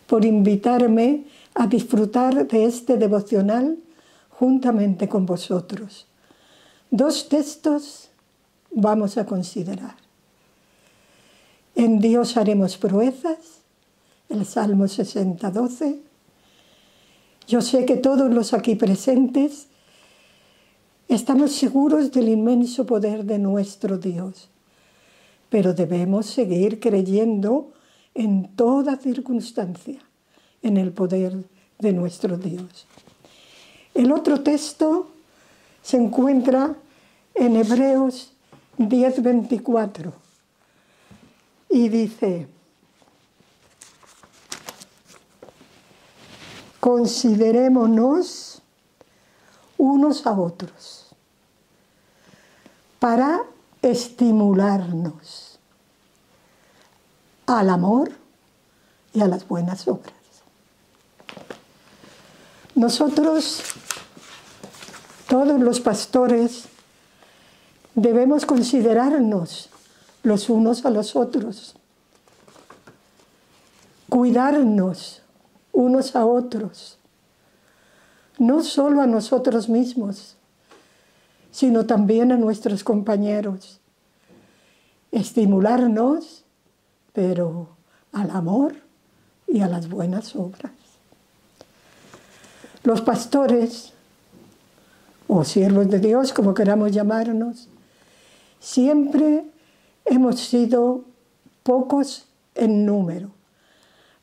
por invitarme a disfrutar de este devocional juntamente con vosotros. 2 textos vamos a considerar. En Dios haremos proezas, el Salmo 60, 12. Yo sé que todos los aquí presentes estamos seguros del inmenso poder de nuestro Dios, pero debemos seguir creyendo en toda circunstancia en el poder de nuestro Dios. El otro texto se encuentra en Hebreos 10:24 y dice: considerémonos unos a otros para estimularnos al amor y a las buenas obras. Nosotros, todos los pastores, debemos considerarnos los unos a los otros, cuidarnos unos a otros, no solo a nosotros mismos, sino también a nuestros compañeros, estimularnos, pero al amor y a las buenas obras. Los pastores, o siervos de Dios, como queramos llamarnos, siempre hemos sido pocos en número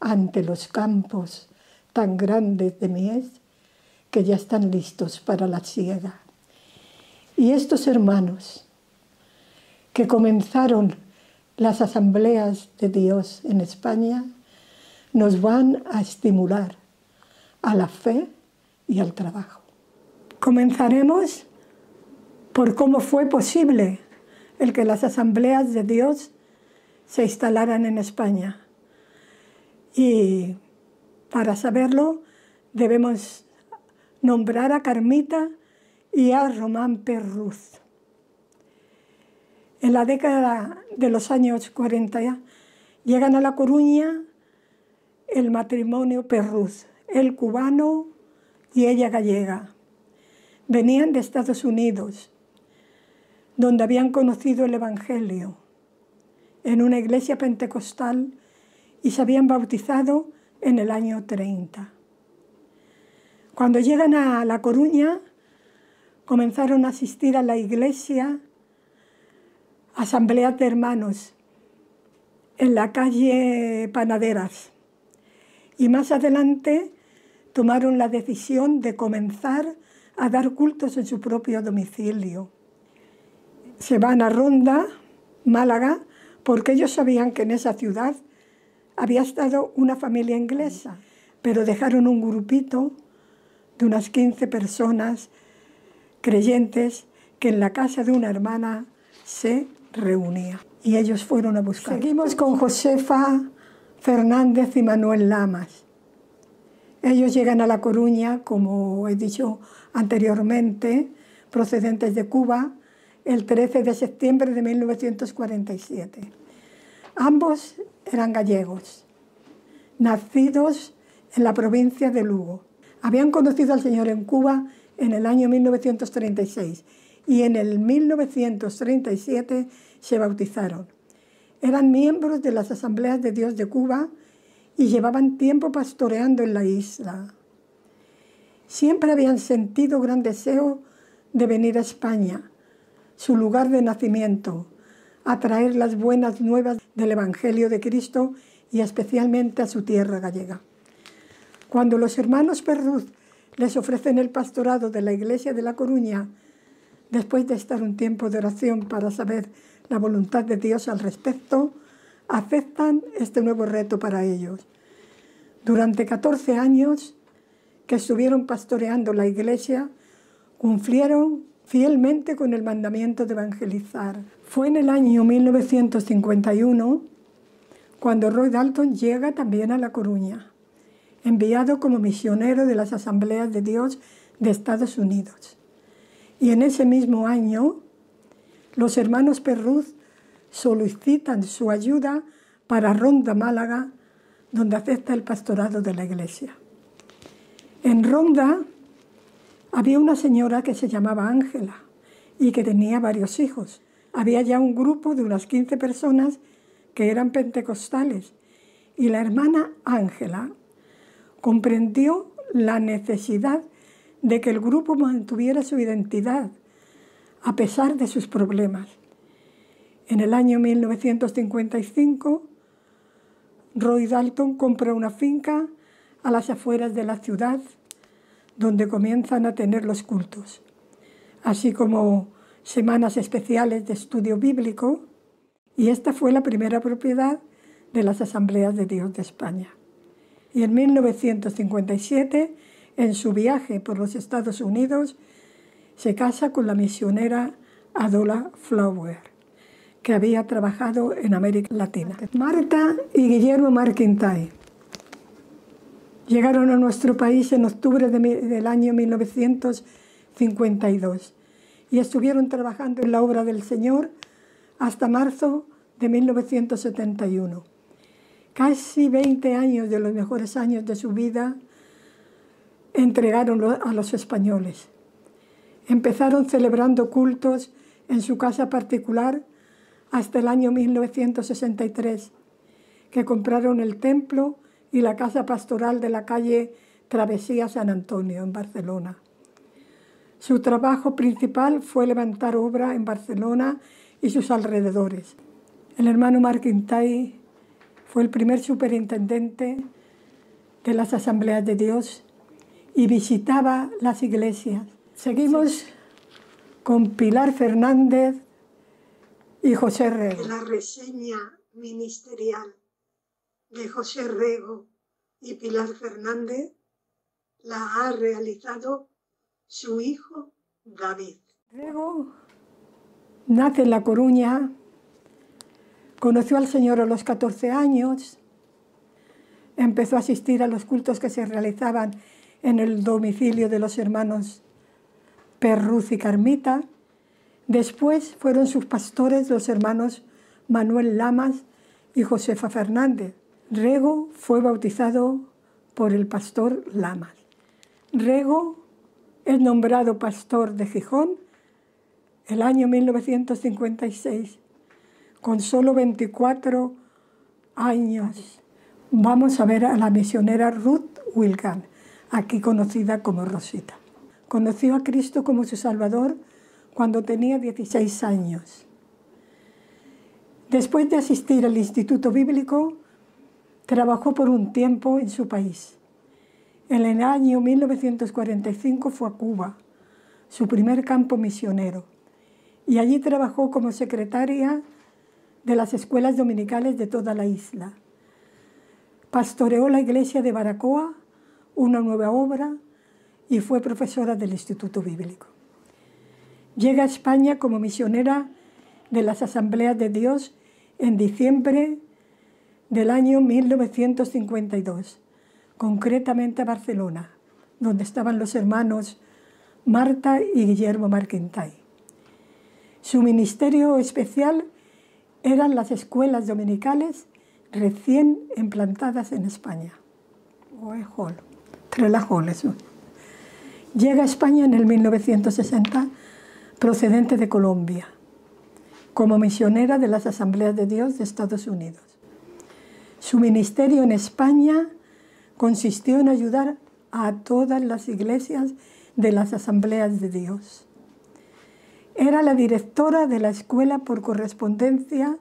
ante los campos tan grandes de mies que ya están listos para la siega. Y estos hermanos que comenzaron las asambleas de Dios en España nos van a estimular a la fe y al trabajo. Comenzaremos por cómo fue posible el que las asambleas de Dios se instalaran en España. Y para saberlo debemos nombrar a Carmita y a Román Perruz. En la década de los años 40 llegan a La Coruña el matrimonio Perruz, él cubano y ella gallega. Venían de Estados Unidos, donde habían conocido el Evangelio en una iglesia pentecostal y se habían bautizado en el año 30. Cuando llegan a La Coruña, comenzaron a asistir a la iglesia, asambleas de hermanos, en la calle Panaderas. Y más adelante tomaron la decisión de comenzar a dar cultos en su propio domicilio. Se van a Ronda, Málaga, porque ellos sabían que en esa ciudad había estado una familia inglesa, pero dejaron un grupito de unas 15 personas creyentes que en la casa de una hermana se reunía. Y ellos fueron a buscar. Seguimos con Josefa Fernández y Manuel Lamas. Ellos llegan a La Coruña, como he dicho anteriormente, procedentes de Cuba, el 13 de septiembre de 1947. Ambos eran gallegos, nacidos en la provincia de Lugo. Habían conocido al Señor en Cuba en el año 1936 y en el 1937 se bautizaron. Eran miembros de las Asambleas de Dios de Cuba y llevaban tiempo pastoreando en la isla. Siempre habían sentido gran deseo de venir a España, su lugar de nacimiento, a traer las buenas nuevas del Evangelio de Cristo y especialmente a su tierra gallega. Cuando los hermanos Perruz les ofrecen el pastorado de la iglesia de La Coruña, después de estar un tiempo de oración para saber la voluntad de Dios al respecto, aceptan este nuevo reto para ellos. Durante 14 años que estuvieron pastoreando la iglesia, cumplieron fielmente con el mandamiento de evangelizar. Fue en el año 1951 cuando Roy Dalton llega también a La Coruña, enviado como misionero de las Asambleas de Dios de Estados Unidos. Y en ese mismo año, los hermanos Perruz solicitan su ayuda para Ronda, Málaga, donde acepta el pastorado de la iglesia. En Ronda había una señora que se llamaba Ángela y que tenía varios hijos. Había ya un grupo de unas 15 personas que eran pentecostales y la hermana Ángela comprendió la necesidad de que el grupo mantuviera su identidad a pesar de sus problemas. En el año 1955, Roy Dalton compra una finca a las afueras de la ciudad donde comienzan a tener los cultos, así como semanas especiales de estudio bíblico, y esta fue la primera propiedad de las Asambleas de Dios de España. Y en 1957, en su viaje por los Estados Unidos, se casa con la misionera Adola Flower, que había trabajado en América Latina. Marta y Guillermo McIntyre llegaron a nuestro país en octubre del año 1952 y estuvieron trabajando en la obra del Señor hasta marzo de 1971. Casi 20 años de los mejores años de su vida entregaron a los españoles. Empezaron celebrando cultos en su casa particular hasta el año 1963, que compraron el templo y la casa pastoral de la calle Travesía San Antonio, en Barcelona. Su trabajo principal fue levantar obra en Barcelona y sus alrededores. El hermano McIntyre fue el primer superintendente de las Asambleas de Dios y visitaba las iglesias. Seguimos con Pilar Fernández y José Rego. La reseña ministerial de José Rego y Pilar Fernández la ha realizado su hijo David. Rego nace en La Coruña, conoció al Señor a los 14 años, empezó a asistir a los cultos que se realizaban en el domicilio de los hermanos Perruz y Carmita. Después fueron sus pastores los hermanos Manuel Lamas y Josefa Fernández. Rego fue bautizado por el pastor Lamas. Rego es nombrado pastor de Gijón el año 1956, con solo 24 años. Vamos a ver a la misionera Ruth Wilkan, aquí conocida como Rosita. Conoció a Cristo como su Salvador cuando tenía 16 años. Después de asistir al Instituto Bíblico, trabajó por un tiempo en su país. En el año 1945 fue a Cuba, su primer campo misionero, y allí trabajó como secretaria de las escuelas dominicales de toda la isla. Pastoreó la iglesia de Baracoa, una nueva obra, y fue profesora del Instituto Bíblico. Llega a España como misionera de las Asambleas de Dios en diciembre del año 1952, concretamente a Barcelona, donde estaban los hermanos Marta y Guillermo McIntyre. Su ministerio especial eran las escuelas dominicales recién implantadas en España. Llega a España en el 1960, procedente de Colombia, como misionera de las Asambleas de Dios de Estados Unidos. Su ministerio en España consistió en ayudar a todas las iglesias de las Asambleas de Dios. Era la directora de la escuela por correspondencia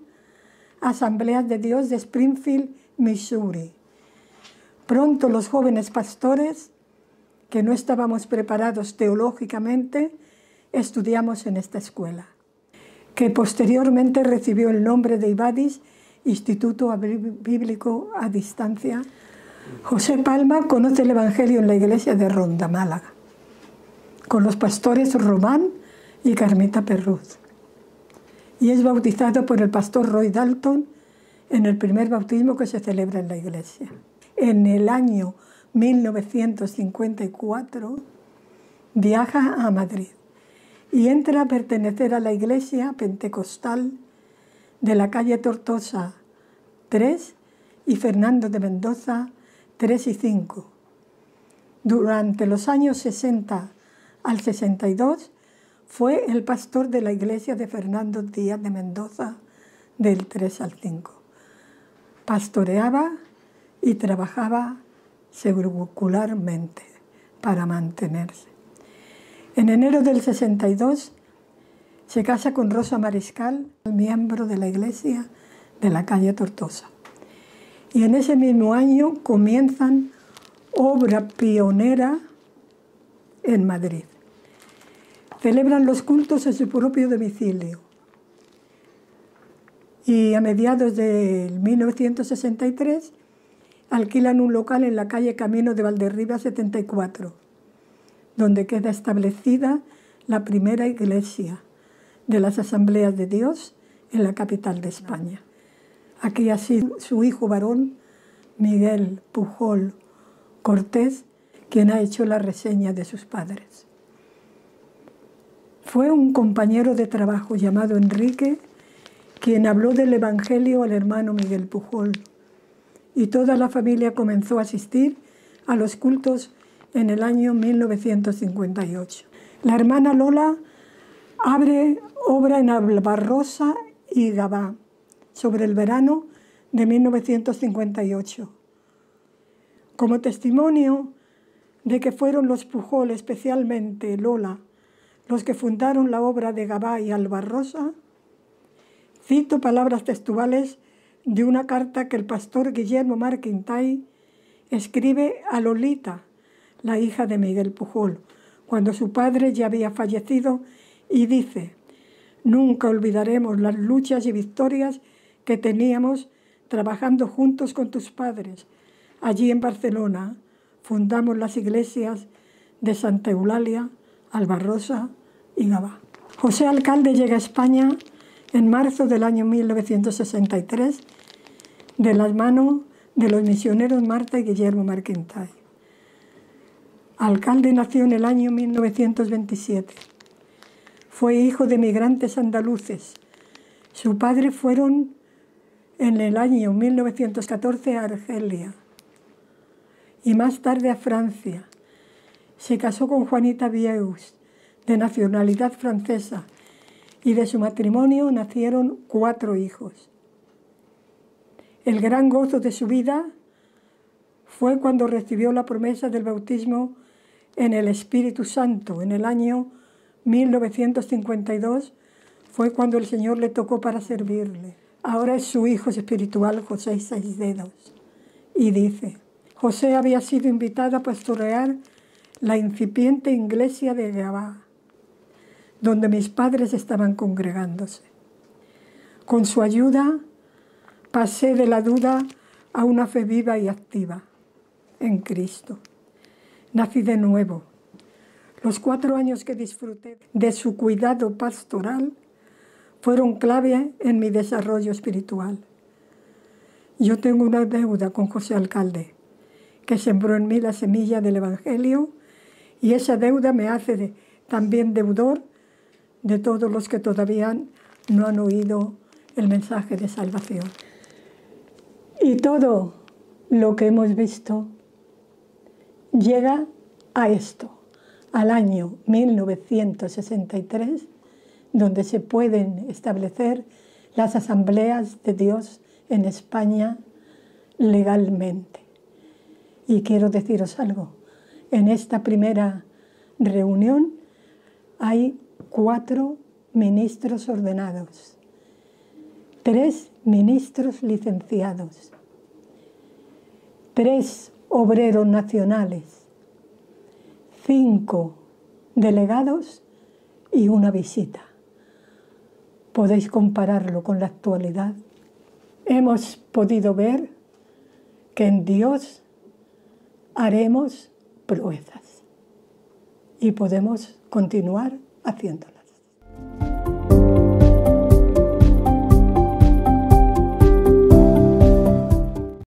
Asambleas de Dios de Springfield, Missouri. Pronto los jóvenes pastores, que no estábamos preparados teológicamente, estudiamos en esta escuela, que posteriormente recibió el nombre de IBADIS, Instituto Bíblico a Distancia. José Palma conoce el Evangelio en la iglesia de Ronda, Málaga, con los pastores Román y Carmita Perruz, y es bautizado por el pastor Roy Dalton en el primer bautismo que se celebra en la iglesia. En el año 1954 viaja a Madrid y entra a pertenecer a la iglesia pentecostal de la calle Tortosa 3 y Fernando de Mendoza 3 y 5. Durante los años 60 al 62 fue el pastor de la iglesia de Fernando Díaz de Mendoza del 3 al 5. Pastoreaba y trabajaba secularmente para mantenerse. En enero del 62 se casa con Rosa Mariscal, miembro de la iglesia de la calle Tortosa. Y en ese mismo año comienzan obra pionera en Madrid. Celebran los cultos en su propio domicilio. Y a mediados de 1963 alquilan un local en la calle Camino de Valderriba 74, donde queda establecida la primera iglesia de las Asambleas de Dios en la capital de España. Aquí ha sido su hijo varón, Miguel Pujol Cortés, quien ha hecho la reseña de sus padres. Fue un compañero de trabajo llamado Enrique quien habló del Evangelio al hermano Miguel Pujol, y toda la familia comenzó a asistir a los cultos en el año 1958. La hermana Lola abre obra en Albarrosa y Gavà sobre el verano de 1958. Como testimonio de que fueron los Pujol, especialmente Lola, los que fundaron la obra de Gavà y Albarrosa, cito palabras textuales de una carta que el pastor Guillermo Marquintay escribe a Lolita, la hija de Miguel Pujol, cuando su padre ya había fallecido, y dice: «Nunca olvidaremos las luchas y victorias que teníamos trabajando juntos con tus padres. Allí en Barcelona fundamos las iglesias de Santa Eulalia, Albarrosa y Gavà». José Alcalde llega a España en marzo del año 1963 de las manos de los misioneros Marta y Guillermo Marquintay. Alcalde nació en el año 1927. Fue hijo de migrantes andaluces. Su padre fueron en el año 1914 a Argelia y más tarde a Francia. Se casó con Juanita Vieus, de nacionalidad francesa, y de su matrimonio nacieron 4 hijos. El gran gozo de su vida fue cuando recibió la promesa del bautismo en el Espíritu Santo. En el año 1952 fue cuando el Señor le tocó para servirle. Ahora es su hijo espiritual, José Seis Dedos. Y dice: José había sido invitado a pastorear la incipiente iglesia de Gavà, donde mis padres estaban congregándose. Con su ayuda pasé de la duda a una fe viva y activa en Cristo. Nací de nuevo. Los 4 años que disfruté de su cuidado pastoral fueron clave en mi desarrollo espiritual. Yo tengo una deuda con José Alcalde, que sembró en mí la semilla del Evangelio, y esa deuda me hace también deudor de todos los que todavía no han oído el mensaje de salvación. Y todo lo que hemos visto llega a esto, al año 1963, donde se pueden establecer las asambleas de Dios en España legalmente. Y quiero deciros algo, en esta primera reunión hay 4 ministros ordenados, 3 ministros licenciados, 3 obreros nacionales, 5 delegados y 1 visita. Podéis compararlo con la actualidad. Hemos podido ver que en Dios haremos proezas y podemos continuar haciéndolo.